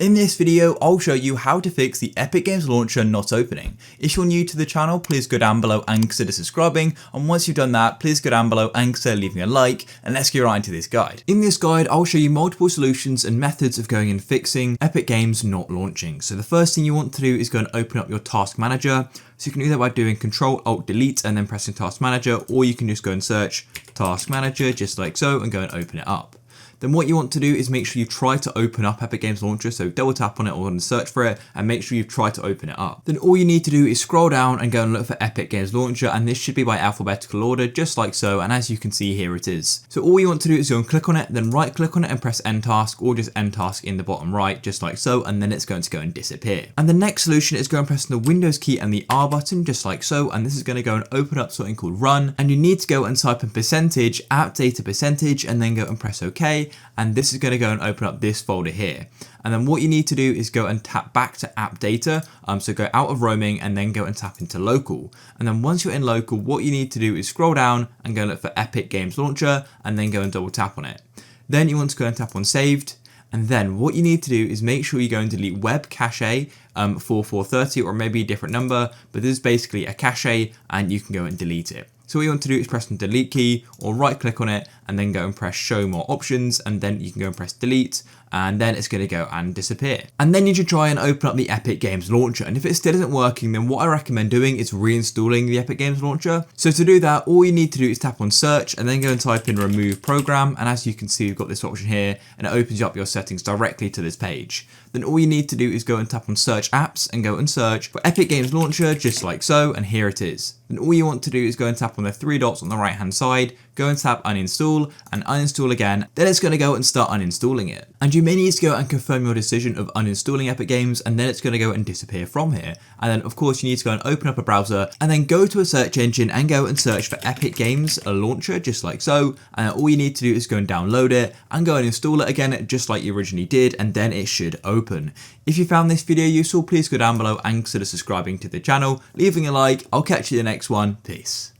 In this video, I'll show you how to fix the Epic Games Launcher not opening. If you're new to the channel, please go down below and consider subscribing, and once you've done that, please go down below and consider leaving a like, and let's get right into this guide. In this guide, I'll show you multiple solutions and methods of going and fixing Epic Games not launching. So the first thing you want to do is go and open up your task manager. So you can do that by doing Control-Alt-Delete and then pressing Task Manager, or you can just go and search Task Manager just like so and go and open it up. Then what you want to do is make sure you try to open up Epic Games Launcher, so double tap on it or search for it and make sure you've tried to open it up. Then all you need to do is scroll down and go and look for Epic Games Launcher, and this should be by alphabetical order just like so, and as you can see here it is. So all you want to do is go and click on it, then right click on it and press End Task, or just End Task in the bottom right just like so, and then it's going to go and disappear. And the next solution is go and press the Windows key and the R button just like so, and this is going to go and open up something called Run, and you need to go and type in percentage, app data percentage, and then go and press OK, and this is going to go and open up this folder here. And then what you need to do is go and tap back to app data, so go out of roaming and then go and tap into local. And then once you're in local, what you need to do is scroll down and go look for Epic Games Launcher and then go and double tap on it. Then you want to go and tap on saved. And then what you need to do is make sure you go and delete web cache 4430, or maybe a different number, but this is basically a cache and you can go and delete it. So what you want to do is press the delete key or right click on it and then go and press show more options, and then you can go and press delete, and then it's going to go and disappear. And then you should try and open up the Epic Games Launcher, and if it still isn't working, then what I recommend doing is reinstalling the Epic Games Launcher. So to do that, all you need to do is tap on search and then go and type in remove program, and as you can see we've got this option here and it opens up your settings directly to this page. Then all you need to do is go and tap on search apps and go and search for Epic Games Launcher just like so, and here it is. Then all you want to do is go and tap on the three dots on the right hand side, go and tap uninstall and uninstall again, then it's going to go and start uninstalling it. And you may need to go and confirm your decision of uninstalling Epic Games, and then it's going to go and disappear from here. And then of course you need to go and open up a browser and then go to a search engine and go and search for Epic Games Launcher just like so, and all you need to do is go and download it and go and install it again just like you originally did, and then it should open. If you found this video useful, please go down below and consider subscribing to the channel, leaving a like. I'll catch you in the next one. Peace.